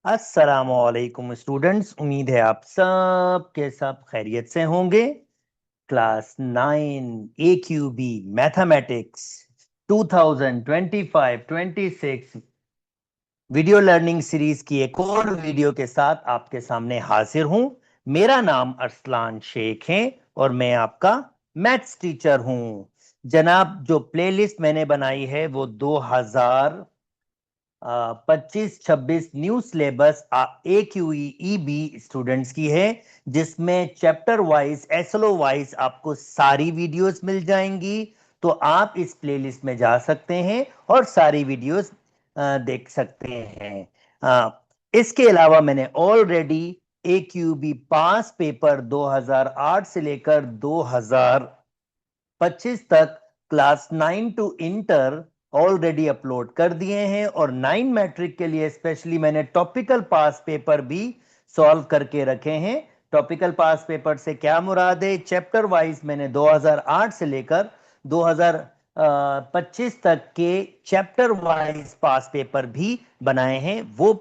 अस्सलामुअलैकुम स्टूडेंट्स, उम्मीद है आप सब के सब खैरियत से होंगे। Class 9 AQB mathematics 2025-26 video learning series की एक और वीडियो के साथ आपके सामने हाजिर हूं। मेरा नाम अरसलान शेख है और मैं आपका मैथ्स टीचर हूं। जनाब, जो प्लेलिस्ट मैंने बनाई है वो 2025-26 न्यू सिलेबस AQE-EB स्टूडेंट्स की है, जिसमें चैप्टर वाइज एसएलओ वाइज आपको सारी वीडियोस मिल जाएंगी। तो आप इस प्लेलिस्ट में जा सकते हैं और सारी वीडियोस देख सकते हैं। इसके अलावा मैंने ऑलरेडी AQB पास पेपर 2008 से लेकर 2025 तक class 9 to inter already upload कर दिए हैं, और 9 मैट्रिक के लिए स्पेशली मैंने टॉपिकल पास पेपर भी सॉल्व करके रखे हैं। टॉपिकल पास पेपर से क्या मुराद है, चैप्टर वाइज मैंने 2008 से लेकर 2025 तक के चैप्टर वाइज पास पेपर भी बनाए हैं। वो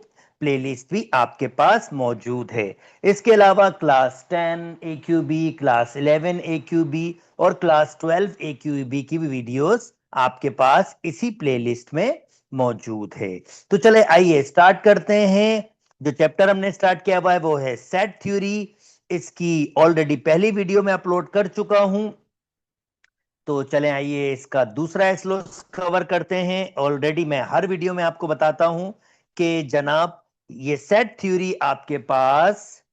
प्लेलिस्ट भी आपके पास मौजूद है। इसके अलावा क्लास 10 AQB, क्लास 11 AQB और क्लास 12 AQB की भी वीडियोस आपके पास इसी प्लेलिस्ट में मौजूद है। तो चले आइए स्टार्ट करते हैं। जो चैप्टर हमने स्टार्ट किया हुआ है वो है सेट थ्योरी। इसकी ऑलरेडी पहली वीडियो में अपलोड कर चुका हूं। तो चलें आइए इसका दूसरा एस्लोस कवर करते हैं। ऑलरेडी मैं हर वीडियो में आपको बताता हूं कि जनाब, ये सेट थ्योरी आपके पास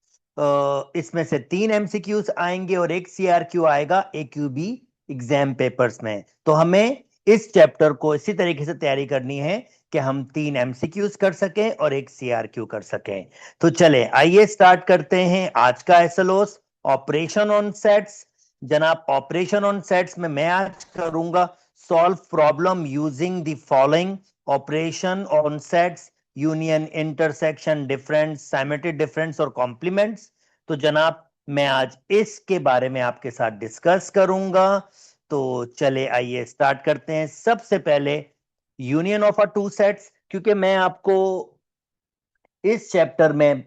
इसमें से 3 MCQs आएंगे और एक CRQ आएगा AQB एग्जाम पेपर्स में। तो हमें इस चैप्टर को इसी तरीके से तैयारी करनी है कि हम 3 MCQs कर सकें और एक CRQ कर सकें। तो चले आइए स्टार्ट करते हैं आज का एसएलओस, ऑपरेशन ऑन सेट्स। जनाब, ऑपरेशन ऑन सेट्स में मैं आज करूंगा solve problem using the following: operation on sets, union, intersection, difference, symmetry difference और कॉम्प्लीमेंट्स। तो जनाब, मैं आज इसके बारे में आपके साथ डिस्कस करूंगा। तो चले आइए स्टार्ट करते हैं। सबसे पहले union of a two sets, क्योंकि मैं आपको इस चैप्टर में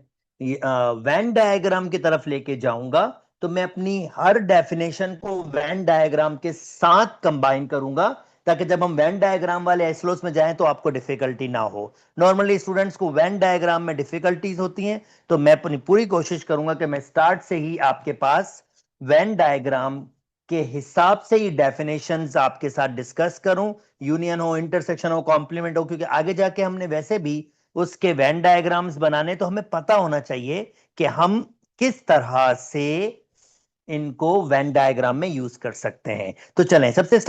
वेन डायग्राम की तरफ लेके जाऊंगा, तो मैं अपनी हर डेफिनेशन को वेन डायग्राम के साथ कंबाइन करूंगा, ताकि जब हम वेन डायग्राम वाले एस्लोस में जाएं तो आपको डिफिकल्टी ना हो। नॉर्मली स्टूडेंट्स को वेन डायग्राम में डिफिकल्टीज होती हैं, तो मैं अपनी पूरी कोशिश करूंगा कि मैं स्टार्ट से ही आपके पास वेन डायग्राम के हिसाब से ही डेफिनेशंस आपके साथ डिस्कस करूं। यूनियन हो, इंटरसेक्शन हो, कॉम्प्लीमेंट हो, क्योंकि आगे जाके हमने वैसे भी उसके वेन डायग्राम्स बनाने, तो हमें पता होना चाहिए कि हम किस तरह से इनको वेन डायग्राम में यूज कर सकते हैं। तो चलें सबसे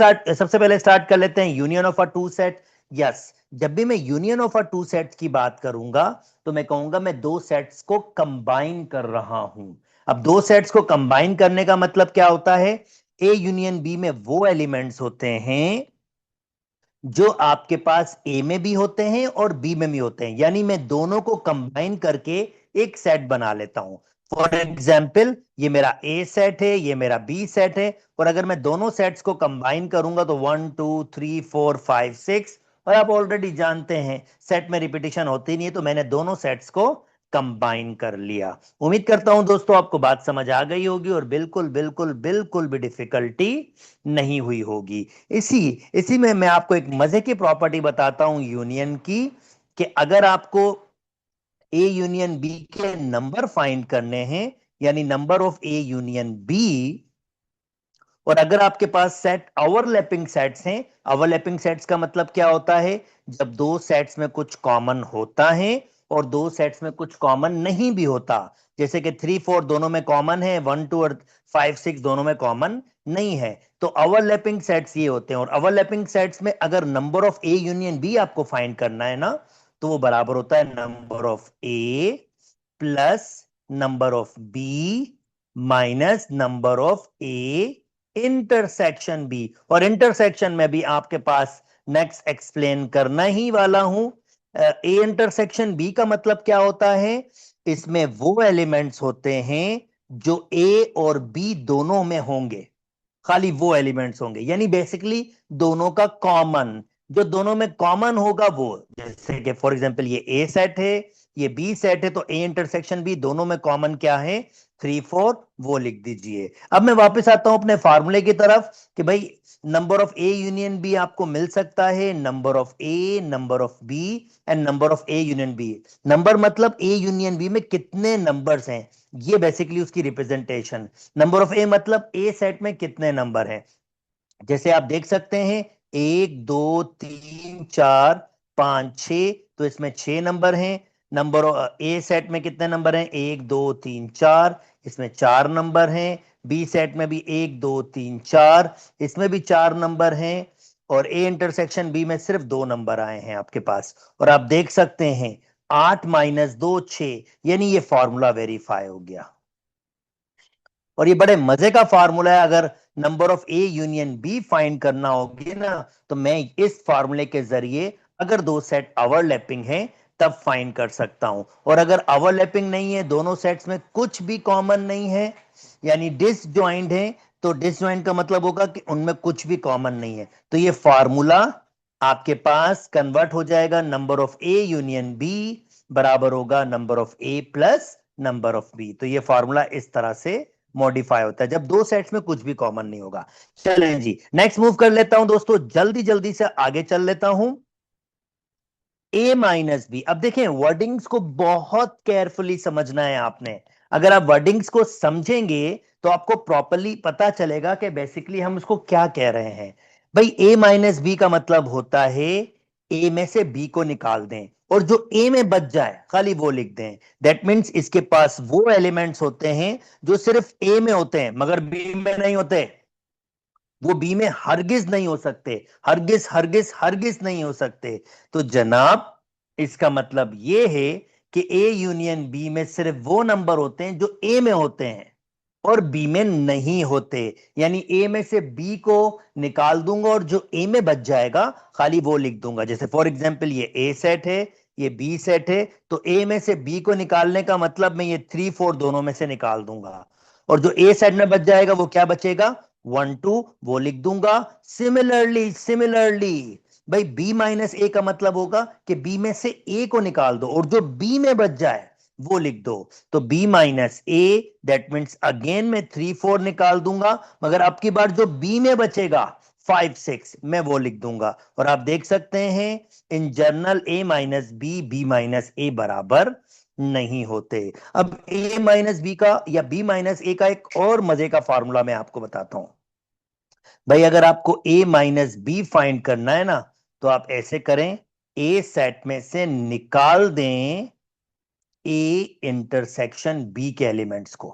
पहले स्टार्ट कर लेते हैं union of a two set. Yes, जब भी मैं union of a two sets की बात करूंगा तो मैं कहूंगा मैं दो सेट्स को कंबाइन कर रहा हूं। अब दो सेट्स को कंबाइन करने का मतलब क्या होता है? ए यूनियन बी में वो एलिमेंट्स होते हैं जो आपके पास ए में भी होते हैं और बी में भी होते हैं, यानी मैं दोनों को कंबाइन करके एक सेट बना लेता हूं। फॉर एग्जाम्पल, ये मेरा ए सेट है, ये मेरा बी सेट है, और अगर मैं दोनों सेट्स को कंबाइन करूंगा तो 1 2 3 4 5 6, और आप ऑलरेडी जानते हैं सेट में रिपीटिशन होती नहीं है, तो मैंने दोनों सेट्स को कंबाइन कर लिया। उम्मीद करता हूं दोस्तों आपको बात समझ आ गई होगी और बिल्कुल बिल्कुल बिल्कुल भी डिफिकल्टी नहीं हुई होगी। इसी इसी में मैं आपको एक मजे की प्रॉपर्टी बताता हूं यूनियन की, कि अगर आपको ए यूनियन बी के नंबर फाइंड करने हैं, यानी number of A union B, और अगर आपके पास सेट ओवरलैपिंग सेट्स हैं, ओवरलैपिंग सेट्स का मतलब क्या होता है? जब दो सेट्स में कुछ कॉमन होता है और दो सेट्स में कुछ कॉमन नहीं भी होता, जैसे कि 3 4 दोनों में कॉमन है, 1 2 और 5 6 दोनों में कॉमन नहीं है, तो ओवरलैपिंग सेट्स ये होते हैं। और ओवरलैपिंग सेट्स में अगर number of A union B आपको फाइंड करना है ना, तो वो बराबर होता है number of A plus number of B minus number of A intersection B. और इंटरसेक्शन में भी आपके पास नेक्स्ट एक्सप्लेन करना ही वाला हूं। ए इंटरसेक्शन बी का मतलब क्या होता है? इसमें वो एलिमेंट्स होते हैं जो ए और बी दोनों में होंगे, खाली वो एलिमेंट्स होंगे, यानी बेसिकली दोनों का कॉमन, जो दोनों में कॉमन होगा वो, जैसे कि फॉर एग्जांपल ये ए सेट है, ये बी सेट है, तो ए इंटरसेक्शन बी, दोनों में कॉमन क्या है, 3 4, वो लिख दीजिए। अब मैं वापस आता हूं अपने फार्मूले की तरफ कि भाई number of A union B आपको मिल सकता है number of A, number of B and number of A union B. Number मतलब ए यूनियन बी में कितने नंबर्स हैं, ये बेसिकली उसकी रिप्रेजेंटेशन। नंबर ऑफ ए मतलब ए सेट में कितने नंबर हैं। जैसे आप देख सकते हैं 1 2 3 4 5 6, तो इसमें 6 नंबर हैं। नंबर ए सेट में कितने नंबर हैं, 1 2 3 4, इसमें 4 नंबर हैं। बी सेट में भी 1 2 3 4, इसमें भी 4 नंबर हैं। और ए इंटरसेक्शन बी में सिर्फ 2 नंबर आए हैं आपके पास। और आप देख सकते हैं 8 - 2 6, यानी ये फॉर्मूला वेरीफाई हो गया। और ये बड़े मजे का फार्मूला है। अगर number of A union B find करना होगी ना, तो मैं इस फार्मूले के जरिए अगर दो सेट ओवरलैपिंग हैं तब फाइंड कर सकता हूं। और अगर ओवरलैपिंग नहीं है, दोनों सेट्स में कुछ भी कॉमन नहीं है, यानी डिसजॉइंट है, तो डिसजॉइंट का मतलब होगा कि उनमें कुछ भी कॉमन नहीं है, तो ये फार्मूला आपके पास कन्वर्ट हो जाएगा, number of A union B बराबर होगा number of A plus number of B. तो ये फार्मूला इस तरह से मॉडिफाई होता है जब दो सेट्स में कुछ भी कॉमन नहीं होगा। चलें जी, नेक्स्ट मूव कर लेता हूं दोस्तों, जल्दी जल्दी से आगे चल लेता हूं। ए माइनस बी, अब देखें वर्डिंग्स को बहुत केयरफुली समझना है आपने। अगर आप वर्डिंग्स को समझेंगे तो आपको प्रॉपरली पता चलेगा कि बेसिकली हम उसको क्या कह रहे हैं। भाई ए माइनस बी का मतलब होता है ए में से बी को निकाल दें और जो ए में बच जाए खाली वो लिख दें। दैट मीन्स इसके पास वो एलिमेंट्स होते हैं जो सिर्फ ए में होते हैं मगर बी में नहीं होते। वो बी में हरगिज नहीं हो सकते, हरगिज हरगिज हरगिज नहीं हो सकते। तो जनाब इसका मतलब यह है कि ए यूनियन बी में सिर्फ वो नंबर होते हैं जो ए में होते हैं और बी में नहीं होते। यानी ए में से बी को निकाल दूंगा और जो ए में बच जाएगा खाली वो लिख दूंगा। जैसे फॉर एग्जांपल ये ए सेट है, ये बी सेट है, तो ए में से बी को निकालने का मतलब मैं ये 3 4 दोनों में से निकाल दूंगा और जो ए सेट में बच जाएगा वो क्या बचेगा, 1 2, वो लिख दूंगा। सिमिलरली सिमिलरली भाई बी माइनस ए का मतलब होगा कि बी में से ए को निकाल दो और जो बी में बच जाए वो लिख दो। तो b minus A, that means again मैं 3 4 निकाल दूंगा मगर अब की बार जो b में बचेगा 5 6 मैं वो लिख दूंगा। और आप देख सकते हैं in general a minus B, B minus A बराबर नहीं होते। अब a माइनस बी का या b माइनस ए का एक और मजे का फॉर्मूला मैं आपको बताता हूं। भाई अगर आपको a माइनस बी फाइंड करना है ना, तो आप ऐसे करें, a सेट में से निकाल दें ए इंटरसेक्शन बी के एलिमेंट्स को।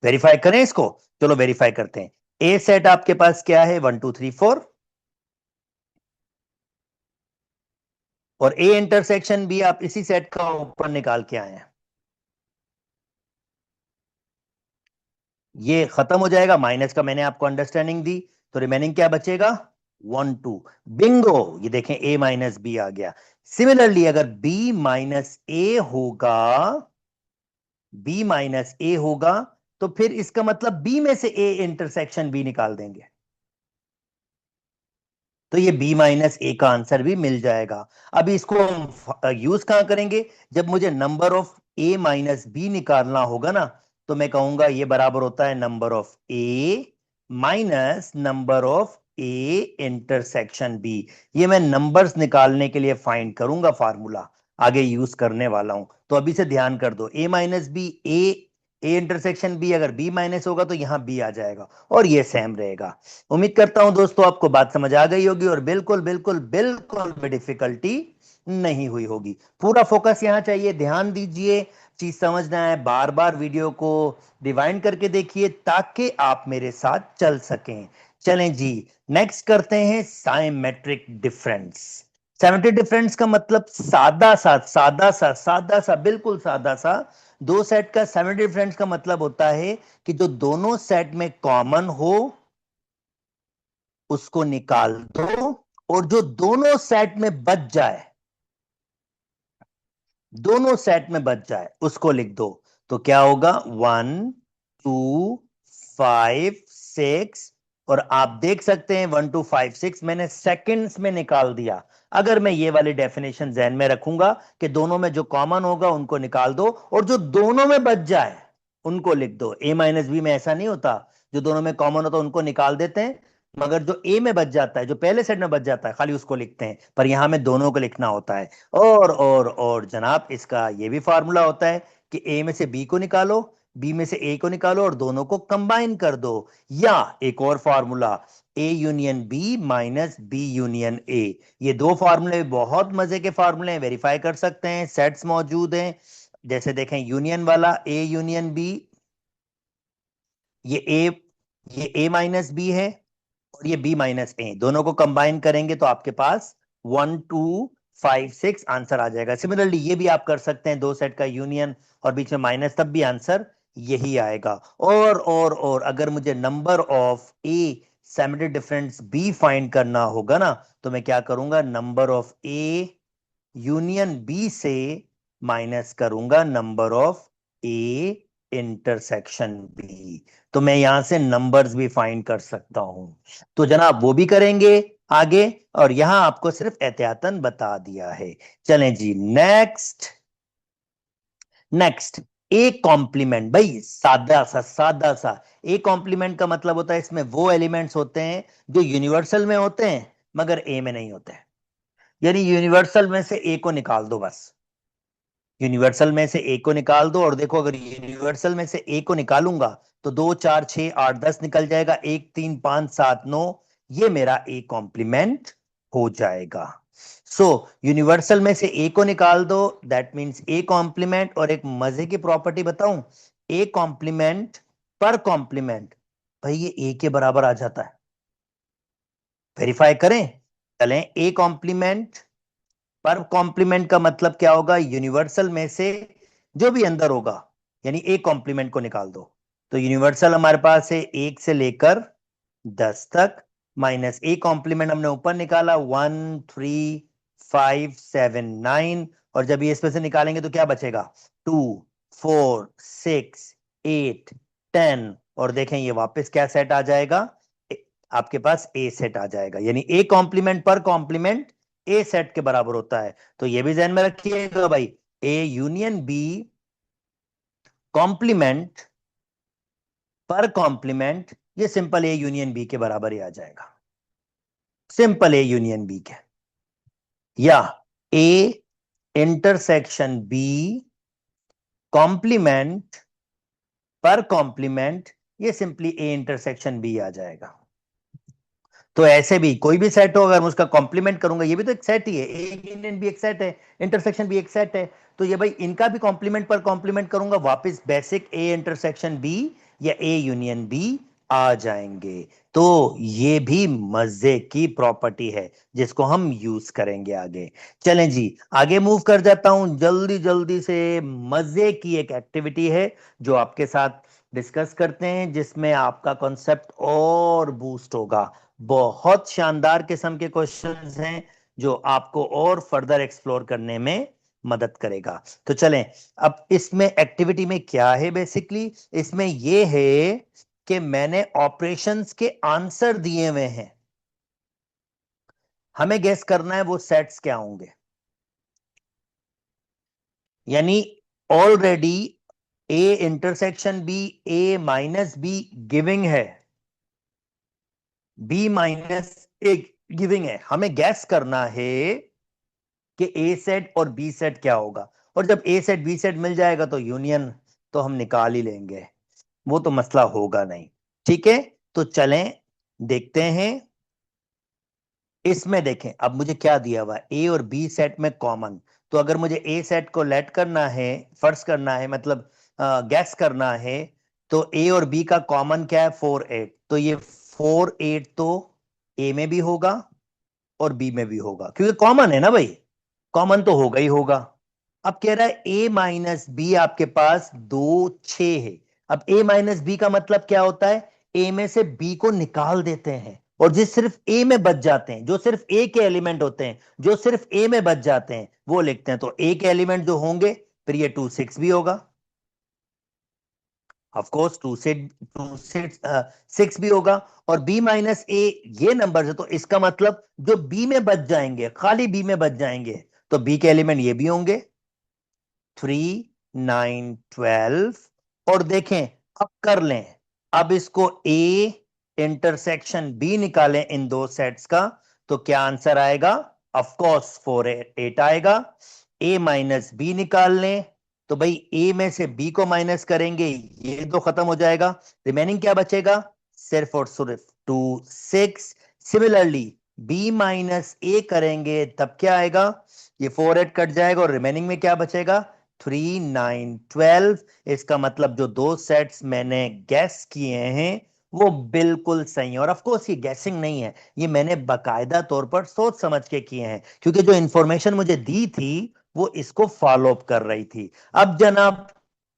वेरीफाई करें इसको, चलो वेरीफाई करते हैं। ए सेट आपके पास क्या है, 1 2 3 4, और ए इंटरसेक्शन बी आप इसी सेट का ऊपर निकाल के आए हैं। ये खत्म हो जाएगा, माइनस का मैंने आपको अंडरस्टैंडिंग दी, तो रिमेनिंग क्या बचेगा, 1 2। बिंगो, ये देखें ए माइनस बी आ गया। सिमिलरली अगर बी माइनस ए होगा, बी माइनस ए होगा, तो फिर इसका मतलब बी में से ए इंटरसेक्शन बी निकाल देंगे, तो ये b माइनस ए का आंसर भी मिल जाएगा। अब इसको हम यूज कहां करेंगे, जब मुझे number of a minus B निकालना होगा ना, तो मैं कहूंगा ये बराबर होता है number of a minus number of a intersection b। ये मैं नंबर्स निकालने के लिए फाइंड करूंगा, फार्मूला आगे यूज करने वाला हूं। तो अभी से ध्यान कर दो, a minus B, A intersection B, अगर b माइनस होगा तो यहां b आ जाएगा और ये सेम रहेगा। उम्मीद करता हूं दोस्तों आपको बात समझ आ गई होगी और बिल्कुल बिल्कुल बिल्कुल भी डिफिकल्टी नहीं हुई होगी। पूरा फोकस यहां चाहिए, ध्यान दीजिए, चीज समझना है, बार बार वीडियो को रिवाइंड करके देखिए ताकि आप मेरे साथ चल सकें। चलें जी, नेक्स्ट करते हैं साइमेट्रिक डिफरेंस। साइमेट्रिक डिफरेंस का मतलब सादा सा सादा सा सादा सा बिल्कुल सादा सा दो सेट का साइमेट्रिक डिफरेंस का मतलब होता है कि जो दोनों सेट में कॉमन हो उसको निकाल दो और जो दोनों सेट में बच जाए, दोनों सेट में बच जाए उसको लिख दो। तो क्या होगा, 1 2 5 6 और आप देख सकते हैं 1256 मैंने सेकंड्स में निकाल दिया। अगर मैं ये वाली डेफिनेशन ध्यान में रखूंगा कि दोनों में जो कॉमन होगा उनको निकाल दो और जो दोनों में बच जाए उनको लिख दो। ए माइनस बी में ऐसा नहीं होता, जो दोनों में कॉमन होता है उनको निकाल देते हैं, मगर जो ए में बच जाता है, जो पहले सेट में बच जाता है, खाली उसको लिखते हैं। पर यहां में दोनों को लिखना होता है। और जनाब इसका ये भी फार्मूला होता है कि ए में से बी को निकालो, बी में से ए को निकालो और दोनों को कंबाइन कर दो। या एक और formula, A union B minus B union A. ये दो फार्मूले बहुत मजे के फार्मूले हैं, वेरीफाई कर सकते हैं, सेट्स मौजूद हैं। जैसे देखें यूनियन वाला, ए यूनियन बी, ये ए ये ए माइनस बी है और ये बी माइनस ए, दोनों को कंबाइन करेंगे तो आपके पास 1256 आंसर आ जाएगा। सिमिलरली ये भी आप कर सकते हैं, दो सेट का यूनियन और बीच में माइनस, तब भी आंसर यही आएगा। और अगर मुझे number of A semi difference B find करना होगा ना, तो मैं क्या करूंगा, number of A union B से माइनस करूंगा number of A intersection B. तो मैं यहां से नंबर्स भी फाइंड कर सकता हूं। तो जनाब वो भी करेंगे आगे, और यहां आपको सिर्फ एहतियातन बता दिया है। चलें जी नेक्स्ट। नेक्स्ट, ए कॉम्प्लीमेंट, भाई सादा सा सादा सा। ए कॉम्प्लीमेंट का मतलब होता है इसमें वो एलिमेंट्स होते हैं जो यूनिवर्सल में होते हैं मगर ए में नहीं होते हैं। यानी यूनिवर्सल में से ए को निकाल दो बस, यूनिवर्सल में से ए को निकाल दो। और देखो अगर यूनिवर्सल में से ए को निकालूंगा तो 2 4 6 8 10 निकल जाएगा, 1 3 5 7 9, ये मेरा ए कॉम्प्लीमेंट हो जाएगा। सो यूनिवर्सल में से ए को निकाल दो, दैट मींस ए कॉम्प्लीमेंट। और एक मजे की प्रॉपर्टी बताऊं, ए कॉम्प्लीमेंट पर कॉम्प्लीमेंट, भाई ये ए के बराबर आ जाता है। वेरीफाई करें, चलें। ए कॉम्प्लीमेंट पर कॉम्प्लीमेंट का मतलब क्या होगा, यूनिवर्सल में से जो भी अंदर होगा, यानी ए कॉम्प्लीमेंट को निकाल दो। तो यूनिवर्सल हमारे पास है 1 से लेकर 10 तक, माइनस ए कॉम्प्लीमेंट हमने ऊपर निकाला 1 3 5 7 9, और जब ये इसमें से निकालेंगे तो क्या बचेगा, 2 4 6 8 10। और देखें ये वापस क्या सेट आ जाएगा, आपके पास ए सेट आ जाएगा। यानी ए कॉम्प्लीमेंट पर कॉम्प्लीमेंट ए सेट के बराबर होता है। तो ये भी ध्यान में रखिएगा भाई, ए यूनियन बी कॉम्प्लीमेंट पर कॉम्प्लीमेंट, ये सिंपल ए यूनियन बी के बराबर ही आ जाएगा, सिंपल ए यूनियन बी के। या ए इंटरसेक्शन बी कॉम्प्लीमेंट पर कॉम्प्लीमेंट, ये सिंपली ए इंटरसेक्शन बी आ जाएगा। तो ऐसे भी कोई भी सेट हो, अगर मैं उसका कॉम्प्लीमेंट करूंगा, ये भी तो एक सेट ही है, ए यूनियन भी एक सेट है, इंटरसेक्शन भी एक सेट है। तो ये भाई इनका भी कॉम्प्लीमेंट पर कॉम्प्लीमेंट करूंगा, वापस बेसिक ए इंटरसेक्शन बी या ए यूनियन बी आ जाएंगे। तो ये भी मजे की प्रॉपर्टी है जिसको हम यूज करेंगे आगे। चलें जी आगे मूव कर जाता हूं जल्दी जल्दी से। मजे की एक एक्टिविटी है जो आपके साथ डिस्कस करते हैं, जिसमें आपका कॉन्सेप्ट और बूस्ट होगा। बहुत शानदार किस्म के क्वेश्चंस हैं जो आपको और फर्दर एक्सप्लोर करने में मदद करेगा। तो चलें, अब इसमें एक्टिविटी में क्या है, बेसिकली इसमें यह है कि मैंने ऑपरेशंस के आंसर दिए हुए हैं, हमें गेस करना है वो सेट्स क्या होंगे। यानी already A intersection B, A minus B giving है, बी माइनस ए गिविंग है, हमें गैस करना है कि ए सेट और बी सेट क्या होगा। और जब ए सेट बी सेट मिल जाएगा तो यूनियन तो हम निकाल ही लेंगे, वो तो मसला होगा नहीं। ठीक है, तो चलें देखते हैं। इसमें देखें अब मुझे क्या दिया हुआ है, ए और बी सेट में कॉमन। तो अगर मुझे ए सेट को लेट करना है, फर्ज करना है, मतलब गैस करना है, तो ए और बी का कॉमन क्या है, 4 8। तो ये 4 8 तो ए में भी होगा और बी में भी होगा, क्योंकि कॉमन है ना भाई, कॉमन तो होगा ही होगा। अब कह रहा है ए माइनस बी आपके पास 2 6 है। अब ए माइनस बी का मतलब क्या होता है, ए में से बी को निकाल देते हैं और जिस सिर्फ ए में बच जाते हैं, जो सिर्फ ए के एलिमेंट होते हैं, जो सिर्फ ए में बच जाते हैं वो लिखते हैं। तो ए के एलिमेंट जो होंगे, फिर ये 2 6 भी होगा। ऑफ कोर्स 2 से 6 भी होगा, और b माइनस ए ये नंबर है, तो इसका मतलब जो b में बच जाएंगे, खाली b में बच जाएंगे, तो b के एलिमेंट ये भी होंगे 3, 9, 12। और देखें, अब कर लें, अब इसको a इंटरसेक्शन b निकालें इन दो सेट्स का, तो क्या आंसर आएगा? ऑफ कोर्स 4, 8 आएगा। a माइनस बी निकाल लें, तो भाई a में से b को माइनस करेंगे, ये तो खत्म हो जाएगा, रिमेनिंग क्या बचेगा? सिर्फ और सिर्फ 2, 6। सिमिलरली b माइनस a करेंगे तब क्या आएगा? ये 4, 8 कट जाएगा, और रिमेनिंग में क्या बचेगा? 3, 9, 12। इसका मतलब जो दो सेट्स मैंने गैस किए हैं वो बिल्कुल सही है। और ऑफ कोर्स ये गैसिंग नहीं है, ये मैंने बकायदा तौर पर सोच समझ के किए हैं, क्योंकि जो इंफॉर्मेशन मुझे दी थी वो इसको फॉलो अप कर रही थी। अब जनाब,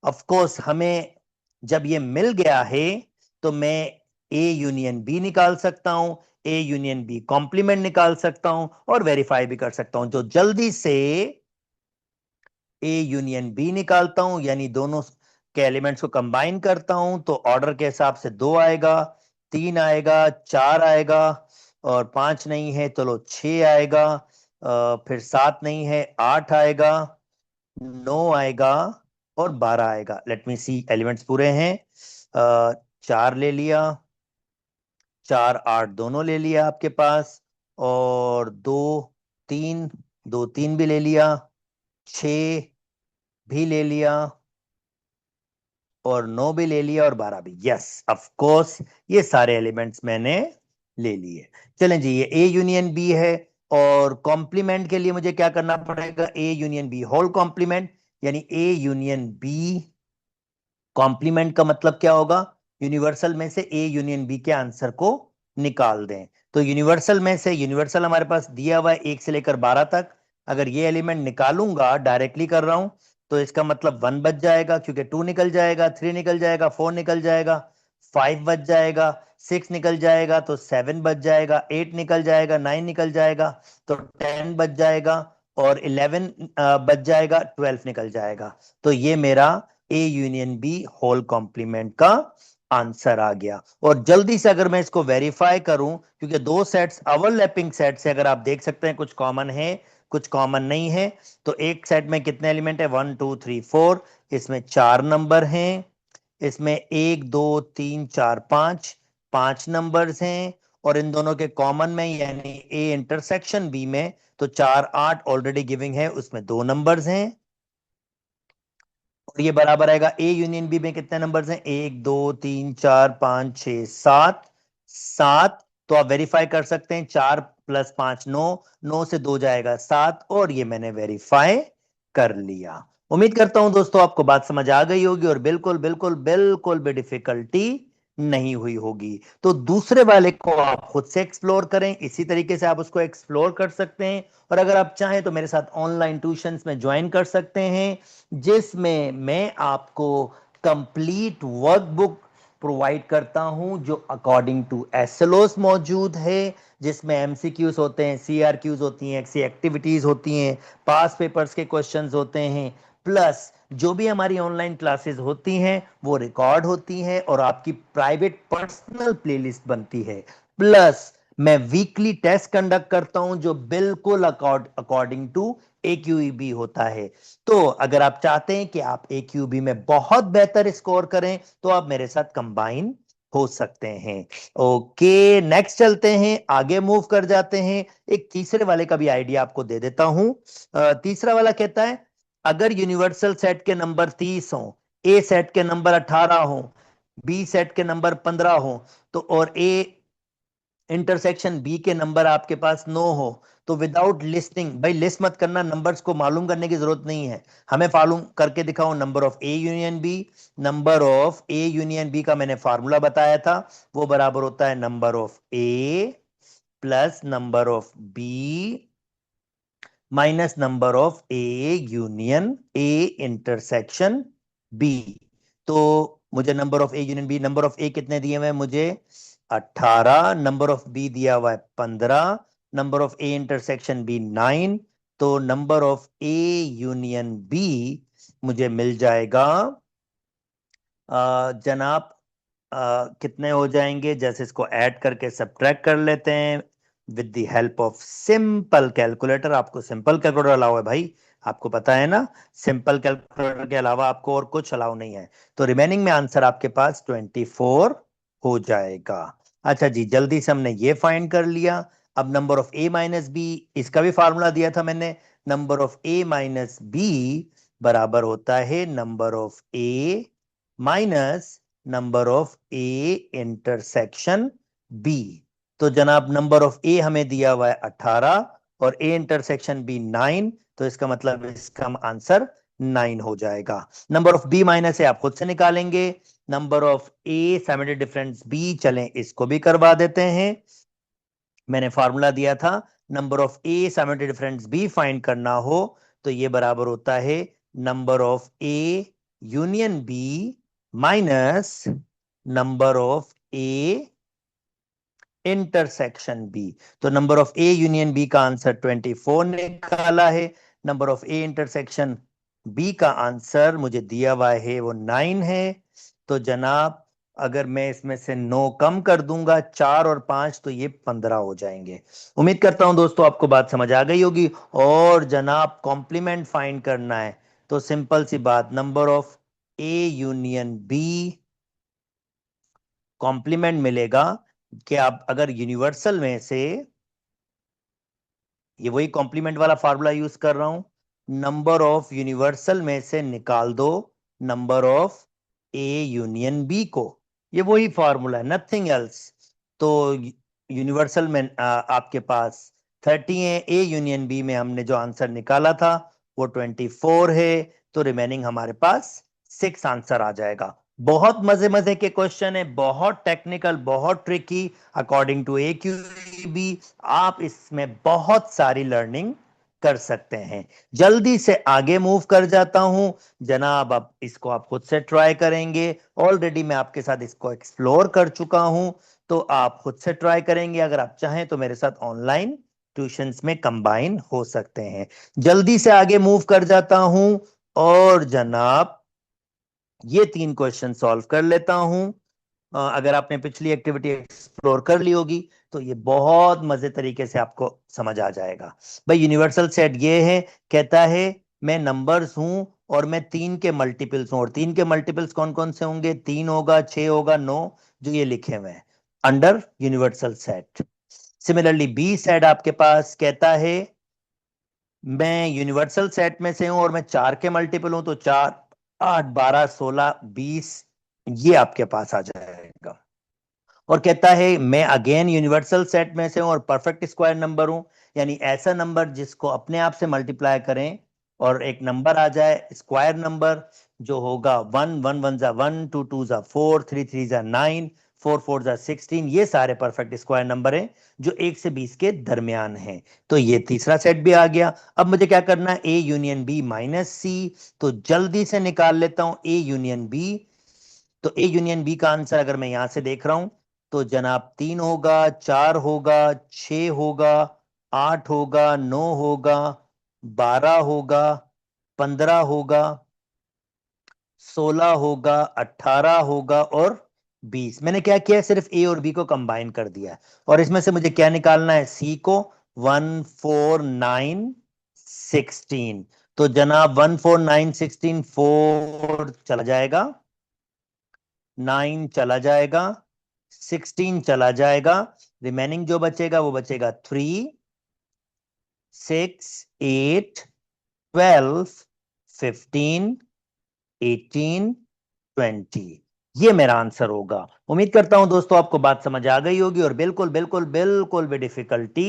ऑफ कोर्स हमें जब ये मिल गया है, तो मैं ए यूनियन बी निकाल सकता हूं, ए यूनियन बी कॉम्प्लीमेंट निकाल सकता हूं, और वेरीफाई भी कर सकता हूं। जो जल्दी से ए यूनियन बी निकालता हूं, यानी दोनों के एलिमेंट्स को कंबाइन करता हूं, तो ऑर्डर के हिसाब से 2 आएगा, 3 आएगा, 4 आएगा, और 5 नहीं है, चलो 6 आएगा, फिर 7 नहीं है, 8 आएगा, 9 आएगा, और 12 आएगा। लेट मी सी, एलिमेंट्स पूरे हैं। 4 ले लिया, 4, 8 दोनों ले लिया आपके पास, और 2, 3, 2, 3 भी ले लिया, 6 भी ले लिया, और 9 भी ले लिया, और 12 भी। यस, ऑफ कोर्स ये सारे एलिमेंट्स मैंने ले लिए। चलें जी, ये ए यूनियन बी है, और कॉम्प्लीमेंट के लिए मुझे क्या करना पड़ेगा? A union B whole complement, यानी ए यूनियन बी कॉम्प्लीमेंट का मतलब क्या होगा? यूनिवर्सल में से ए यूनियन बी के आंसर को निकाल दें। तो यूनिवर्सल में से, यूनिवर्सल हमारे पास दिया हुआ है 1 से लेकर 12 तक, अगर ये एलिमेंट निकालूंगा, डायरेक्टली कर रहा हूं, तो इसका मतलब 1 बच जाएगा, क्योंकि 2 निकल जाएगा, 3 निकल जाएगा, 4 निकल जाएगा, 5 बच जाएगा, 6 निकल जाएगा, तो 7 बच जाएगा, 8 निकल जाएगा, 9 निकल जाएगा, तो 10 बच जाएगा, और 11 बच जाएगा, 12 निकल जाएगा। तो ये मेरा A union B whole complement का आंसर आ गया। और जल्दी से अगर मैं इसको वेरीफाई करूं, क्योंकि दो सेट्स ओवरलैपिंग सेट से, अगर आप देख सकते हैं कुछ कॉमन है, कुछ कॉमन नहीं है, तो एक सेट में कितने एलिमेंट है? 1, 2, 3, 4। इसमें 4 नंबर हैं, इसमें 1, 2, 3, 4, 5, 5 नंबर्स हैं, और इन दोनों के कॉमन में, यानी ए इंटरसेक्शन बी में, तो 4, 8 ऑलरेडी गिविंग है, उसमें 2 नंबर्स हैं, और ये बराबर आएगा ए यूनियन बी में कितने नंबर्स हैं? 1, 2, 3, 4, 5, 6, 7, 7। तो आप वेरीफाई कर सकते हैं, 4 + 5 9, 9 से 2 जाएगा 7, और ये मैंने वेरीफाई कर लिया। उम्मीद करता हूं दोस्तों आपको बात समझ आ गई होगी, और बिल्कुल बिल्कुल बिल्कुल भी डिफिकल्टी नहीं हुई होगी। तो दूसरे वाले को आप खुद से एक्सप्लोर करें, इसी तरीके से आप उसको एक्सप्लोर कर सकते हैं, और अगर आप चाहें तो मेरे साथ ऑनलाइन ट्यूशंस में ज्वाइन कर सकते हैं, जिसमें मैं आपको कंप्लीट वर्कबुक प्रोवाइड करता हूं, जो अकॉर्डिंग टू एसएलओस मौजूद है, जिसमें एमसीक्यूज होते हैं, सीआरक्यूज होती हैं, एक्टिविटीज होती हैं, पास पेपर्स के क्वेश्चंस होते हैं, प्लस जो भी हमारी ऑनलाइन क्लासेस होती हैं वो रिकॉर्ड होती हैं, और आपकी प्राइवेट पर्सनल प्लेलिस्ट बनती है। प्लस मैं वीकली टेस्ट कंडक्ट करता हूं, जो बिल्कुल अकॉर्डिंग टू AQEB होता है। तो अगर आप चाहते हैं कि आप AQEB में बहुत बेहतर स्कोर करें, तो आप मेरे साथ कंबाइन हो सकते हैं। ओके, नेक्स्ट चलते हैं, आगे मूव कर जाते हैं। एक तीसरे वाले का भी आइडिया आपको दे देता हूं। तीसरा वाला कहता है, अगर यूनिवर्सल सेट के नंबर 30 हो, ए सेट के नंबर 18 हो, बी सेट के नंबर 15 हो, तो और ए इंटरसेक्शन बी के नंबर आपके पास 9 हो, तो विदाउट लिस्टिंग, भाई लिस्ट मत करना, नंबर्स को मालूम करने की जरूरत नहीं है, हमें मालूम करके दिखाओ number of A union B. Number of A union B का मैंने फार्मूला बताया था, वो बराबर होता है number of A plus number of B minus number of A union A intersection B. तो मुझे number of A union B, number of A कितने दिए हुए हैं मुझे? 18। नंबर ऑफ बी दिया हुआ है 15। Number of A intersection B 9। तो number of A union B मुझे मिल जाएगा जनाब कितने हो जाएंगे, जैसे इसको ऐड करके सब्ट्रैक्ट कर लेते हैं with the help of simple calculator. आपको सिंपल कैलकुलेटर अलाउ है भाई, आपको पता है ना, सिंपल कैलकुलेटर के अलावा आपको और कुछ अलाउ नहीं है। तो रिमेनिंग में आंसर आपके पास 24 हो जाएगा। अच्छा जी, जल्दी से हमने ये फाइंड कर लिया। अब number of A minus B, इसका भी फार्मूला दिया था मैंने। Number of A minus B बराबर होता है number of A minus number of A intersection B. तो जनाब नंबर ऑफ ए हमें दिया हुआ है 18 और ए इंटरसेक्शन बी 9, तो इसका मतलब इसका आंसर 9 हो जाएगा। Number of B minus A आप खुद से निकालेंगे। Number of A symmetric difference B, चलें इसको भी करवा देते हैं। मैंने फार्मूला दिया था, number of A symmetric difference B find करना हो तो ये बराबर होता है number of A union B minus number of A intersection B. तो number of A union B का आंसर 24 निकाला है। Number of A intersection B का आंसर मुझे दिया हुआ है वो 9 है। तो जनाब अगर मैं इसमें से 9 कम कर दूंगा, 4 और 5, तो ये 15 हो जाएंगे। उम्मीद करता हूं दोस्तों आपको बात समझ आ गई होगी। और जनाब कॉम्प्लीमेंट फाइंड करना है तो सिंपल सी बात, number of A union B complement मिलेगा कि आप अगर यूनिवर्सल में से, ये वही कॉम्प्लीमेंट वाला फार्मूला यूज कर रहा हूं, नंबर ऑफ यूनिवर्सल में से निकाल दो number of A union B को, ये वही फार्मूला है, नथिंग एल्स। तो यूनिवर्सल में आपके पास 30 है, ए यूनियन बी में हमने जो आंसर निकाला था वो 24 है। तो रिमेनिंग हमारे पास 6 आंसर आ जाएगा। बहुत मजे मजे के क्वेश्चन है, बहुत टेक्निकल, बहुत ट्रिकी, अकॉर्डिंग टू AQB। आप इसमें बहुत सारी लर्निंग कर सकते हैं। जल्दी से आगे मूव कर जाता हूं जनाब, अब इसको आप खुद से ट्राई करेंगे। ऑलरेडी मैं आपके साथ इसको एक्सप्लोर कर चुका हूं, तो आप खुद से ट्राई करेंगे। अगर आप चाहें तो मेरे साथ ऑनलाइन ट्यूशंस में कंबाइन हो सकते हैं। जल्दी से आगे मूव कर जाता हूं और जनाब ये 3 क्वेश्चन सॉल्व कर लेता हूं। अगर आपने पिछली एक्टिविटी एक्सप्लोर कर ली होगी तो ये बहुत मजे तरीके से आपको समझ आ जाएगा। भाई यूनिवर्सल सेट ये है, कहता है मैं नंबर्स हूं और मैं 3 के मल्टीपल्स हूं, और 3 के मल्टीपल्स कौन कौन से होंगे, 3 होगा, 6 होगा, 9, जो ये लिखे हुए हैं under universal set. Similarly B set आपके पास कहता है मैं यूनिवर्सल सेट में से हूं और मैं 4 के मल्टीपल हूं, तो 4, 8, 12, 16, 20, ये आपके पास आ जाएगा। और कहता है मैं अगेन यूनिवर्सल सेट में से हूं और परफेक्ट स्क्वायर नंबर हूं, यानी ऐसा नंबर जिसको अपने आप से मल्टीप्लाई करें और एक नंबर आ जाए स्क्वायर नंबर, जो होगा 1, 1 1 जा 1, 2 2 जा 4, 3 3 जा 9, 4 4 जा 16, ये सारे परफेक्ट स्क्वायर नंबर हैं जो 1 से 20 के दरमियान हैं। तो ये तीसरा सेट भी आ गया। अब मुझे क्या करना है, ए यूनियन बी माइनस सी। तो जल्दी से निकाल लेता हूं ए यूनियन बी। तो ए यूनियन बी का आंसर अगर मैं यहां से देख रहा हूं तो जनाब 3 होगा, 4 होगा, 6 होगा, 8 होगा, 9 होगा, 12 होगा, 15 होगा, 16 होगा, 18 होगा और 20। मैंने क्या किया है, सिर्फ ए और बी को कंबाइन कर दिया है और इसमें से मुझे क्या निकालना है, सी को। 1 4 9 16। तो जनाब 1 4 9 16, 4 चला जाएगा, 9 चला जाएगा, 16 चला जाएगा, रिमेनिंग जो बचेगा वो बचेगा 3 6 8 12 15 18 20। ये मेरा आंसर होगा। उम्मीद करता हूं दोस्तों आपको बात समझ आ गई होगी और बिल्कुल बिल्कुल बिल्कुल भी डिफिकल्टी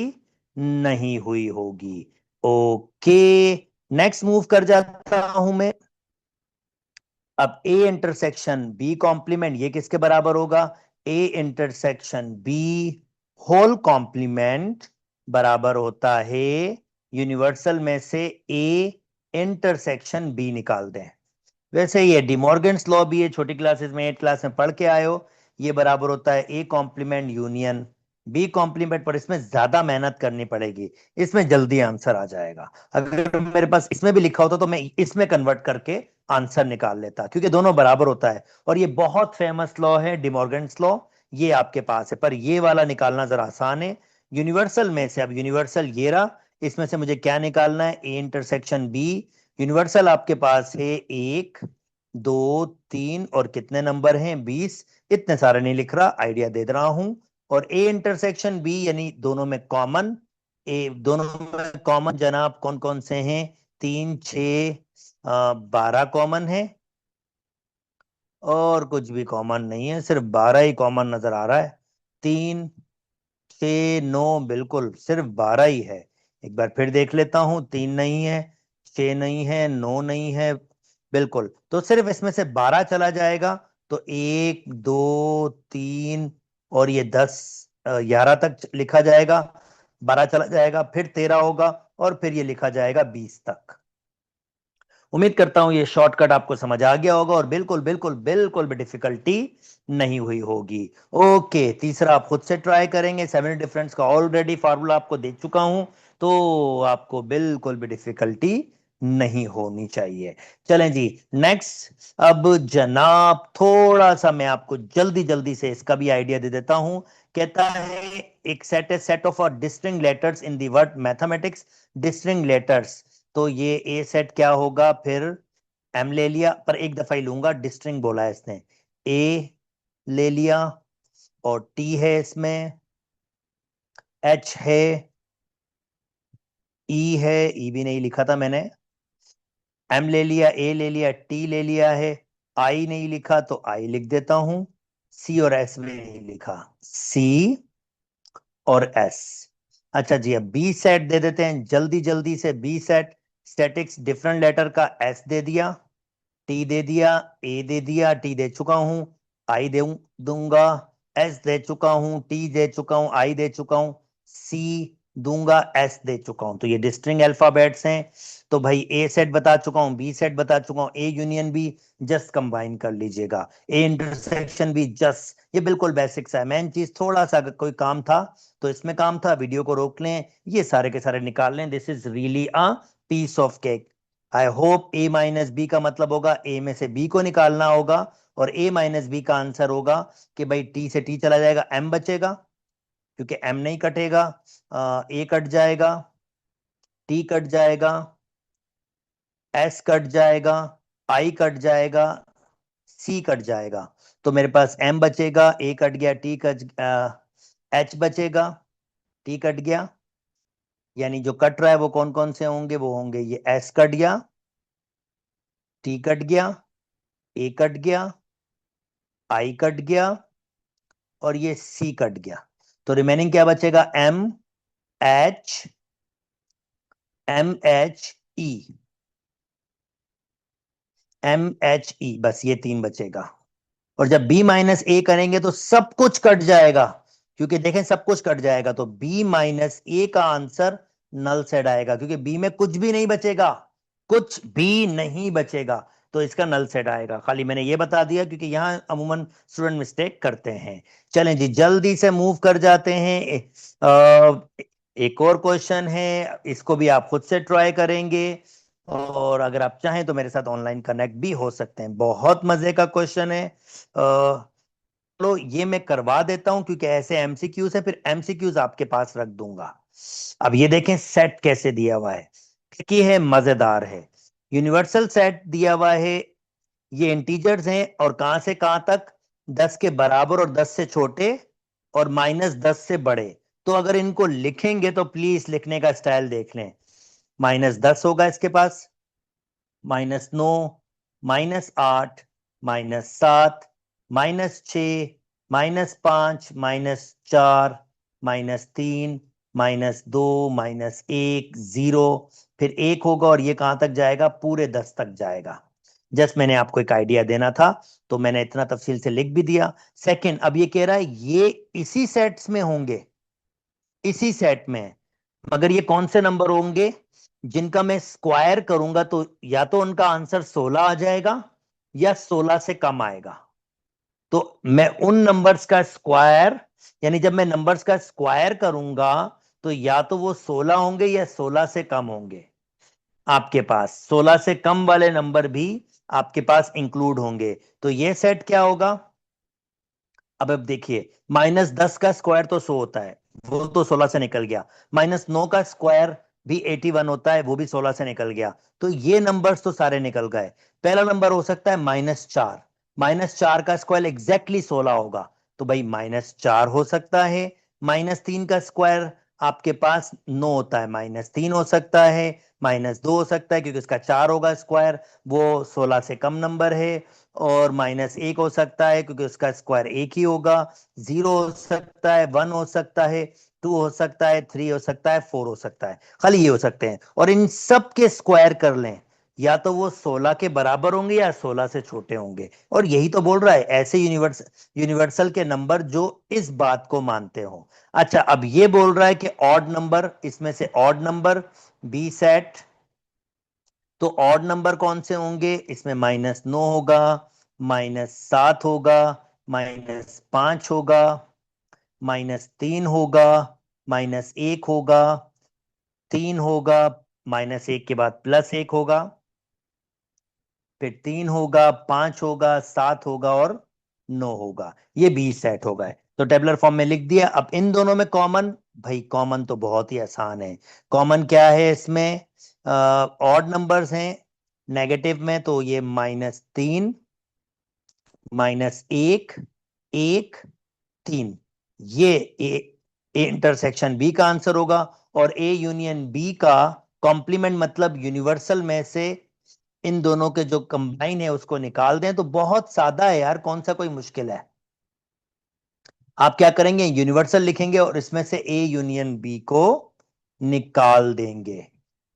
नहीं हुई होगी। ओके, नेक्स्ट मूव कर जाता हूं मैं। अब ए इंटरसेक्शन बी कॉम्प्लीमेंट, ये किसके बराबर होगा, A intersection B whole complement बराबर होता है यूनिवर्सल में से ए इंटरसेक्शन बी निकाल दें। वैसे ये डिमॉर्गन्स लॉ भी है, छोटी क्लासेस में 8 क्लास में पढ़ के आए हो। ये बराबर होता है A complement union B complement, पर इसमें ज्यादा मेहनत करनी पड़ेगी, इसमें जल्दी आंसर आ जाएगा। अगर मेरे पास इसमें भी लिखा होता तो मैं इसमें कन्वर्ट करके आंसर निकाल लेता, क्योंकि दोनों बराबर होता है। और ये बहुत फेमस लॉ है, डिमॉर्गन्स लॉ, ये आपके पास है। पर ये वाला निकालना जरा आसान है यूनिवर्सल में से। अब यूनिवर्सल ये रहा, इसमें से मुझे क्या निकालना है, ए इंटरसेक्शन बी। यूनिवर्सल आपके पास है 1 2 3 और कितने नंबर हैं, 20। इतने सारे नहीं लिख रहा, आइडिया दे रहा हूं। और ए इंटरसेक्शन बी यानी दोनों में कॉमन, ए दोनों में कॉमन जनाब कौन कौन से हैं, 3 6 12 कॉमन है, और कुछ भी कॉमन नहीं है, सिर्फ 12 ही कॉमन नजर आ रहा है। 3 6 9, बिल्कुल सिर्फ 12 ही है। एक बार फिर देख लेता हूं, 3 नहीं है, 6 नहीं है, 9 नहीं है, बिल्कुल। तो सिर्फ इसमें से 12 चला जाएगा, तो 1 2 3 और ये 10 11 तक लिखा जाएगा। 12 चला जाएगा, फिर 13 होगा, और फिर ये लिखा जाएगा 20 तक। उम्मीद करता हूं ये शॉर्टकट आपको समझ आ गया होगा, और बिल्कुल बिल्कुल बिल्कुल भी डिफिकल्टी नहीं हुई होगी। ओके, तीसरा आप खुद से ट्राई करेंगे। सेवन डिफरेंस का ऑलरेडी फार्मूला आपको दे चुका हूं, तो आपको बिल्कुल भी डिफिकल्टी नहीं होनी चाहिए। चलें जी, नेक्स्ट। अब जनाब थोड़ा सा मैं आपको जल्दी जल्दी से इसका भी आइडिया दे देता हूं। कहता है एक set of distinct letters in the word mathematics. Distinct letters, तो ये ए सेट क्या होगा, फिर एम ले लिया, पर एक दफा ही लूंगा, डिस्ट्रिंग बोला है इसने। ए ले लिया, और टी है इसमें, एच है, ई है, ई भी नहीं लिखा था मैंने, एम ले लिया, ए ले लिया, टी ले लिया है, आई नहीं लिखा तो आई लिख देता हूं, सी और एस भी नहीं लिखा, सी और एस। अच्छा जी, अब बी सेट दे देते हैं जल्दी जल्दी से। B set, statics different letter का एस दे दिया, टी दे दिया, ए दे दिया, टी दे चुका हूं, आई दे दूंगा, एस दे चुका हूं, टी दे चुका हूं, आई दे चुका हूं, सी दूंगा, एस दे चुका हूं। तो ये डिस्ट्रिंग अल्फाबेट्स हैं। तो भाई ए सेट बता चुका हूं, बी सेट बता चुका हूं, ए यूनियन बी जस्ट कंबाइन कर लीजिएगा, ए इंटरसेक्शन भी जस्ट, ये बिल्कुल बेसिक सा है। मेन चीज थोड़ा सा अगर कोई काम था तो इसमें काम था, वीडियो को रोक लें, ये सारे के सारे निकाल लें। This is really a piece of cake. I hope A minus B का मतलब होगा ए में से बी को निकालना होगा, और ए माइनस बी का आंसर होगा कि भाई टी से टी चला जाएगा, एम बचेगा, क्योंकि एम नहीं कटेगा, ए कट जाएगा, टी कट जाएगा, एस कट जाएगा, आई कट जाएगा, सी कट जाएगा। तो मेरे पास एम बचेगा, ए कट गया, टी कट, एच बचेगा, टी कट गया, यानी जो कट रहा है वो कौन कौन से होंगे, वो होंगे ये एस कट गया, टी कट गया, ए कट गया, आई कट गया, और ये सी कट गया। तो रिमेनिंग क्या बचेगा, H M H E, M H E, बस ये 3 बचेगा। और जब बी माइनस ए करेंगे तो सब कुछ कट जाएगा, क्योंकि देखें सब कुछ कट जाएगा, तो बी माइनस ए का आंसर नल सेट आएगा, क्योंकि बी में कुछ भी नहीं बचेगा, कुछ भी नहीं बचेगा, तो इसका नल सेट आएगा। खाली मैंने ये बता दिया क्योंकि यहां अमूमन स्टूडेंट मिस्टेक करते हैं। चलें जी, जल्दी से मूव कर जाते हैं। एक और क्वेश्चन है, इसको भी आप खुद से ट्राई करेंगे, और अगर आप चाहें तो मेरे साथ ऑनलाइन कनेक्ट भी हो सकते हैं। बहुत मजे का क्वेश्चन है। चलो ये मैं करवा देता हूं, क्योंकि ऐसे एमसीक्यूज है, फिर एमसीक्यूज आपके पास रख दूंगा। अब ये देखें सेट कैसे दिया हुआ है, कि है मजेदार है। यूनिवर्सल सेट दिया हुआ है, ये इंटीजर्स हैं, और कहां से कहां तक, 10 के बराबर और 10 से छोटे, और -10 से बड़े। तो अगर इनको लिखेंगे तो प्लीज लिखने का स्टाइल देख लें। -10 होगा इसके पास, -9, -8, -7, -6, -5, -4, -3, -2, -1, 0, फिर 1 होगा, और ये कहां तक जाएगा, पूरे 10 तक जाएगा। जस्ट मैंने आपको एक आइडिया देना था, तो मैंने इतना तफसील से लिख भी दिया। सेकंड, अब ये कह रहा है ये इसी सेट्स में होंगे, इसी सेट में, मगर ये कौन से नंबर होंगे जिनका मैं स्क्वायर करूंगा तो या तो उनका आंसर 16 आ जाएगा, या 16 से कम आएगा। तो मैं उन नंबर्स का स्क्वायर, यानी जब मैं नंबर्स का स्क्वायर करूंगा तो या तो वो 16 होंगे या 16 से कम होंगे। आपके पास 16 से कम वाले नंबर भी आपके पास इंक्लूड होंगे। तो ये सेट क्या होगा? अब देखिए, -10 का स्क्वायर तो 100 होता है, वो तो 16 से निकल गया। -9 का स्क्वायर भी 81 होता है, वो भी 16 से निकल गया। तो ये नंबर्स तो सारे निकल गए। पहला नंबर हो सकता है -4। -4 का स्क्वायर एग्जैक्टली 16 होगा, तो भाई -4 हो सकता है। -3 का स्क्वायर आपके पास 9 होता है, -3 हो सकता है। -2 हो सकता है क्योंकि उसका 4 होगा स्क्वायर, वो 16 से कम नंबर है। और -1 हो सकता है क्योंकि उसका स्क्वायर एक ही होगा। 0 हो सकता है, 1 हो सकता है, 2 हो सकता है, 3 हो सकता है, 4 हो सकता है। खाली ये हो सकते हैं, और इन सब के स्क्वायर कर लें, या तो वो 16 के बराबर होंगे या 16 से छोटे होंगे। और यही तो बोल रहा है, ऐसे यूनिवर्सल के नंबर जो इस बात को मानते हो। अच्छा, अब ये बोल रहा है कि ऑड नंबर, इसमें से ऑड नंबर बी सेट। तो ऑड नंबर कौन से होंगे? इसमें -9 होगा, -7 होगा, -5 होगा, -3 होगा, -1 होगा, 3 होगा, -1 के बाद +1 होगा, फिर 3 होगा, 5 होगा, 7 होगा और 9 होगा। ये 20 सेट हो गए। तो टेबलर फॉर्म में लिख दिया। अब इन दोनों में कॉमन, भाई कॉमन तो बहुत ही आसान है। कॉमन क्या है इसमें? ऑड नंबर्स हैं। नेगेटिव में तो ये -3, -1, 1, 3, ये ए इंटरसेक्शन बी का आंसर होगा। और ए यूनियन बी का कॉम्प्लीमेंट मतलब यूनिवर्सल में से इन दोनों के जो कंबाइन है उसको निकाल दें। तो बहुत सादा है यार, कौन सा कोई मुश्किल है। आप क्या करेंगे? यूनिवर्सल लिखेंगे और इसमें से ए यूनियन बी को निकाल देंगे।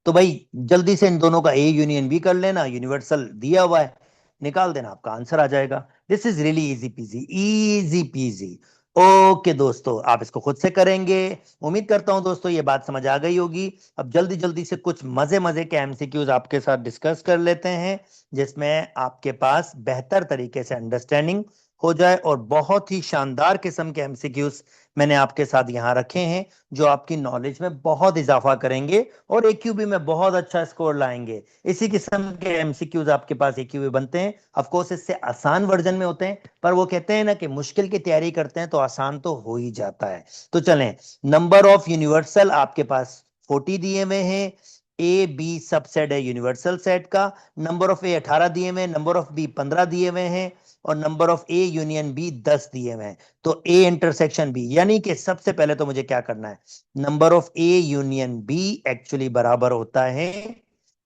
तो भाई जल्दी से इन दोनों का ए यूनियन बी कर लेना, यूनिवर्सल दिया हुआ है, निकाल देना, आपका आंसर आ जाएगा। This is really easy PG, easy PG. Okay दोस्तों, आप इसको खुद से करेंगे। उम्मीद करता हूं दोस्तों ये बात समझ आ गई होगी। अब जल्दी जल्दी से कुछ मजे मजे के एमसीक्यूज आपके साथ डिस्कस कर लेते हैं, जिसमें आपके पास बेहतर तरीके से अंडरस्टैंडिंग हो जाए। और बहुत ही शानदार किस्म के एमसीक्यूज मैंने आपके साथ यहाँ रखे हैं, जो आपकी नॉलेज में बहुत इजाफा करेंगे और AQB में बहुत अच्छा स्कोर लाएंगे। इसी किस्म के एमसीक्यूज आपके पास AQB बनते हैं। ऑफ कोर्स इससे आसान वर्जन में होते हैं, पर वो कहते हैं ना कि मुश्किल की तैयारी करते हैं तो आसान तो हो ही जाता है। तो चलें, नंबर ऑफ यूनिवर्सल आपके पास 40 दिए हुए हैं। ए बी सबसेट है यूनिवर्सल सेट का। नंबर ऑफ ए 18 दिए हुए हैं, नंबर ऑफ बी 15 दिए हुए हैं, और number of A union B 10 दिए हुए हैं। तो ए इंटरसेक्शन बी, यानी कि सबसे पहले तो मुझे क्या करना है? Number of A union B actually बराबर होता है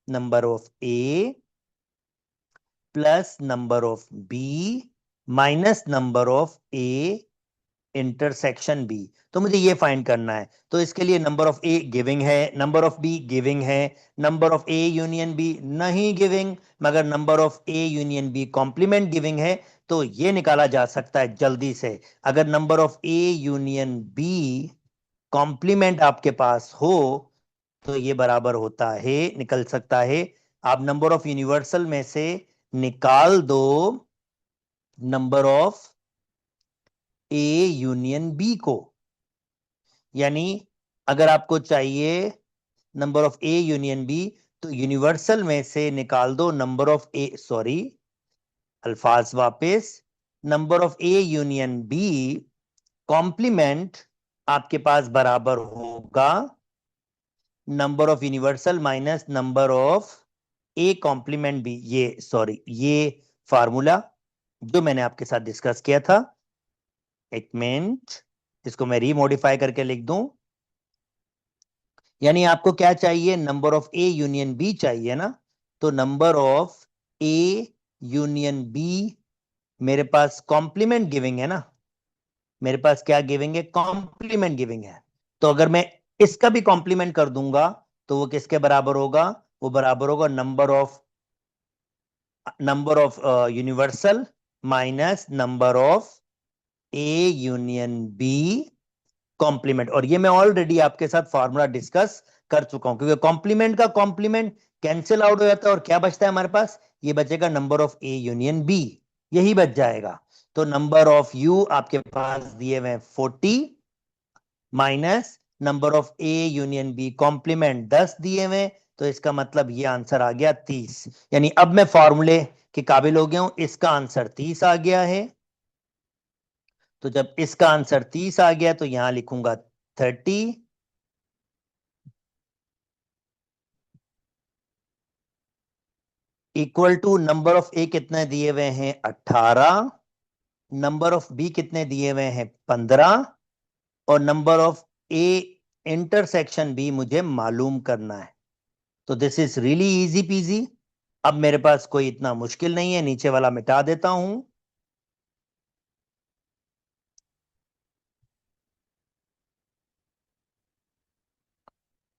number of A plus number of B minus number of A intersection B. तो मुझे ये फाइंड करना है। तो इसके लिए नंबर ऑफ ए गिविंग है, नंबर ऑफ बी गिविंग है, number of A union B नहीं गिविंग, मगर number of A union B complement giving है। तो ये निकाला जा सकता है जल्दी से। अगर number of A union B complement आपके पास हो तो ये बराबर होता है, निकल सकता है। आप नंबर ऑफ यूनिवर्सल में से निकाल दो number of A union B को। यानी अगर आपको चाहिए number of A union B, तो यूनिवर्सल में से निकाल दो नंबर ऑफ ए, सॉरी अल्फाज वापस, number of A union B complement आपके पास बराबर होगा number of universal minus number of A complement B. ये सॉरी, ये फार्मूला जो मैंने आपके साथ डिस्कस किया था, एक मिनट, इसको मैं रीमॉडिफाई करके लिख दूं। यानी आपको क्या चाहिए? Number of A union B चाहिए ना। तो number of A union B मेरे पास कॉम्प्लीमेंट गिविंग है ना। मेरे पास क्या गिविंग है? कॉम्प्लीमेंट गिविंग है। तो अगर मैं इसका भी कॉम्प्लीमेंट कर दूंगा तो वो किसके बराबर होगा? वो बराबर होगा number of universal minus number of A union B complement. और ये मैं ऑलरेडी आपके साथ फॉर्मूला डिस्कस कर चुका हूं, क्योंकि कॉम्प्लीमेंट का कॉम्प्लीमेंट कैंसिल आउट हो जाता है और क्या बचता है हमारे पास? ये बचेगा number of A union B, यही बच जाएगा। तो नंबर ऑफ यू आपके पास दिए हुए 40 minus number of A union B complement 10 दिए हुए, तो इसका मतलब ये आंसर आ गया 30। यानी अब मैं फॉर्मूले कि काबिल हो गया हूं। इसका आंसर 30 आ गया है। तो जब इसका आंसर 30 आ गया तो यहां लिखूंगा 30 equal to number of A कितने दिए हुए हैं 18, नंबर ऑफ बी कितने दिए हुए हैं 15 और number of A intersection B मुझे मालूम करना है। तो this is really easy peasy. अब मेरे पास कोई इतना मुश्किल नहीं है, नीचे वाला मिटा देता हूं।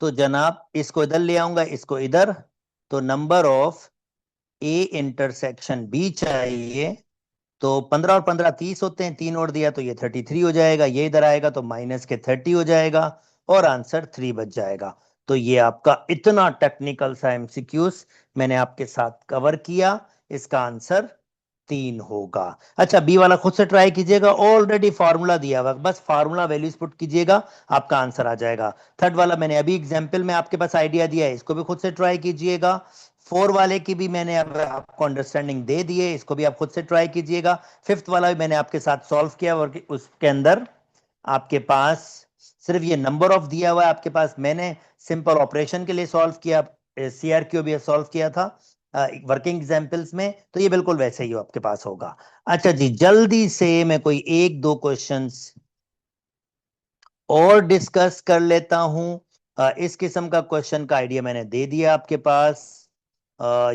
तो जनाब इसको इधर ले आऊंगा, इसको इधर। तो number of A intersection B चाहिए। तो 15 और 15 30 होते हैं, 3 और दिया तो ये 33 हो जाएगा। ये इधर आएगा तो माइनस के 30 हो जाएगा और आंसर 3 बच जाएगा। तो ये आपका इतना टेक्निकल सा एमसीक्यूज मैंने आपके साथ कवर किया। इसका आंसर 3 होगा। अच्छा, बी वाला खुद से ट्राई कीजिएगा, ऑलरेडी फार्मूला दिया हुआ, बस फार्मूला वैल्यूज पुट कीजिएगा, आपका आंसर आ जाएगा। थर्ड वाला मैंने अभी एग्जाम्पल में आपके पास आइडिया दिया है, इसको भी खुद से ट्राई कीजिएगा। फोर वाले की भी मैंने अब आपको अंडरस्टैंडिंग दे दी है, इसको भी आप खुद से ट्राई कीजिएगा। फिफ्थ वाला भी मैंने आपके साथ सॉल्व किया और उसके अंदर आपके पास सिर्फ ये नंबर ऑफ दिया हुआ है आपके पास। मैंने सिंपल ऑपरेशन के लिए सॉल्व किया, सीआरक्यू भी सॉल्व किया था वर्किंग एग्जाम्पल्स में, तो ये बिल्कुल वैसे ही आपके पास होगा। अच्छा जी, जल्दी से मैं कोई एक दो क्वेश्चंस और डिस्कस कर लेता हूं। इस किस्म का क्वेश्चन का आइडिया मैंने दे दिया आपके पास।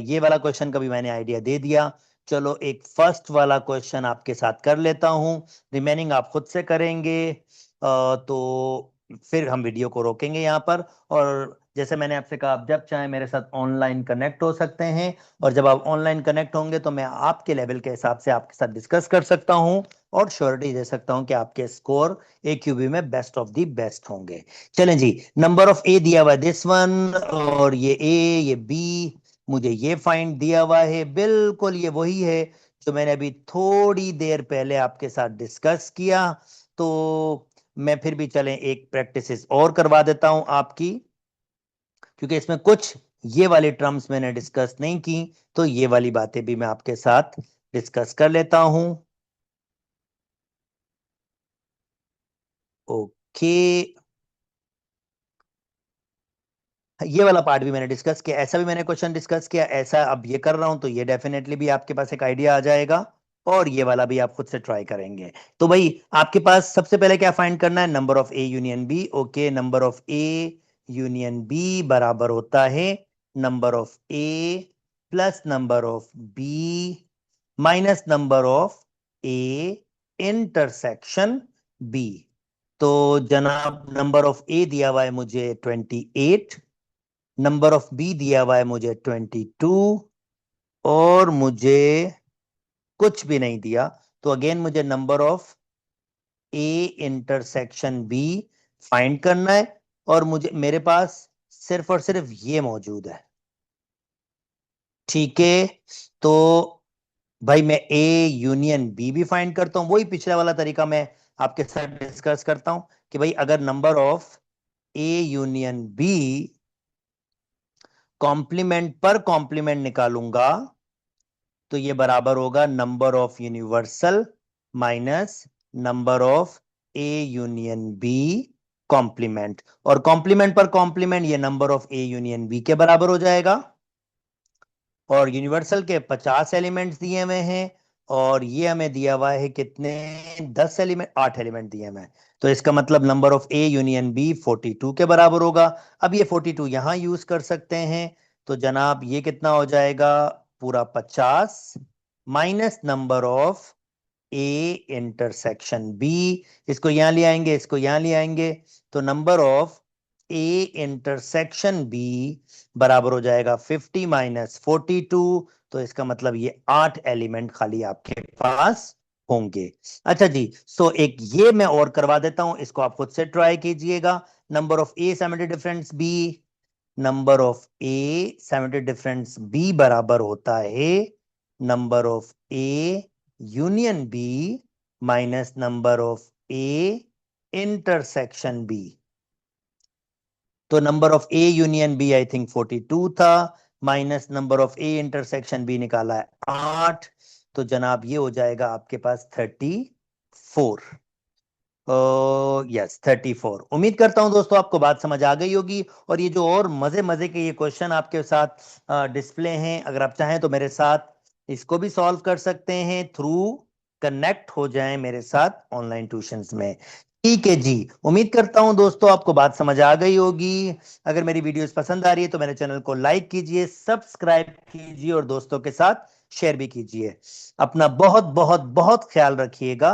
ये वाला क्वेश्चन का भी मैंने आइडिया दे दिया। चलो एक फर्स्ट वाला क्वेश्चन आपके साथ कर लेता हूं, रिमेनिंग आप खुद से करेंगे। तो फिर हम वीडियो को रोकेंगे यहाँ पर। और जैसे मैंने आपसे कहा, आप जब चाहें मेरे साथ ऑनलाइन कनेक्ट हो सकते हैं, और जब आप ऑनलाइन कनेक्ट होंगे तो मैं आपके लेवल के हिसाब से आपके साथ डिस्कस कर सकता हूं और श्योरिटी दे सकता हूं कि आपके स्कोर AQB में बेस्ट ऑफ दी बेस्ट होंगे। चलें जी, नंबर ऑफ ए दिया हुआ है दिस वन, और ये ए ये बी, मुझे ये फाइंड दिया हुआ है, बिल्कुल ये वही है जो मैंने अभी थोड़ी देर पहले आपके साथ डिस्कस किया। तो मैं फिर भी चलें एक प्रैक्टिस और करवा देता हूं आपकी, क्योंकि इसमें कुछ ये वाली टर्म्स मैंने डिस्कस नहीं की, तो ये वाली बातें भी मैं आपके साथ डिस्कस कर लेता हूं। ओके, ये वाला पार्ट भी मैंने डिस्कस किया, ऐसा भी मैंने क्वेश्चन डिस्कस किया, ऐसा अब ये कर रहा हूं, तो ये डेफिनेटली भी आपके पास एक आइडिया आ जाएगा। और ये वाला भी आप खुद से ट्राई करेंगे। तो भाई आपके पास सबसे पहले क्या फाइंड करना है, number of A union B. Okay, number of A union B बराबर होता है number of A plus number of B minus number of A intersection B. तो जनाब नंबर ऑफ ए दिया हुआ है मुझे 28, नंबर ऑफ बी दिया हुआ है मुझे 22, और मुझे कुछ भी नहीं दिया। तो अगेन मुझे number of A intersection B find करना है, और मुझे मेरे पास सिर्फ और सिर्फ ये मौजूद है। ठीक है, तो भाई मैं ए यूनियन बी भी फाइंड करता हूं, वही पिछला वाला तरीका मैं आपके साथ डिस्कस करता हूं कि भाई अगर number of A union B complement पर कॉम्प्लीमेंट निकालूंगा तो ये बराबर होगा number of universal minus number of A union B complement, और कॉम्प्लीमेंट पर कॉम्प्लीमेंट ये number of A union B के बराबर हो जाएगा। और यूनिवर्सल के 50 एलिमेंट्स दिए हुए हैं, और ये हमें दिया हुआ है कितने, 10 एलिमेंट, 8 एलिमेंट दिए हुए हैं। तो इसका मतलब number of A union B 42 के बराबर होगा। अब ये 42 यहां यूज कर सकते हैं, तो जनाब ये कितना हो जाएगा, पूरा 50 minus number of A intersection B. इसको यहां ले आएंगे, इसको यहां ले आएंगे, तो number of A intersection B बराबर हो जाएगा 50 माइनस 42। तो इसका मतलब ये 8 एलिमेंट खाली आपके पास होंगे। अच्छा जी, सो एक ये मैं और करवा देता हूं, इसको आप खुद से ट्राई कीजिएगा। Number of A symmetry difference B, number of A symmetry difference B बराबर होता है number of A union B minus number of A intersection B. तो number of A union B I think 42 था, minus number of A intersection B निकाला है 8, तो जनाब ये हो जाएगा आपके पास 34। यस 34। उम्मीद करता हूं दोस्तों आपको बात समझ आ गई होगी। और ये जो और मजे मजे के ये क्वेश्चन आपके साथ डिस्प्ले हैं, अगर आप चाहें तो मेरे साथ इसको भी सॉल्व कर सकते हैं थ्रू कनेक्ट हो जाएं मेरे साथ ऑनलाइन ट्यूशंस में। ठीक है जी, उम्मीद करता हूं दोस्तों आपको बात समझ आ गई होगी। अगर मेरी वीडियोस पसंद आ रही है तो मेरे चैनल को लाइक कीजिए, सब्सक्राइब कीजिए और दोस्तों के साथ शेयर भी कीजिए। अपना बहुत बहुत बहुत ख्याल रखिएगा।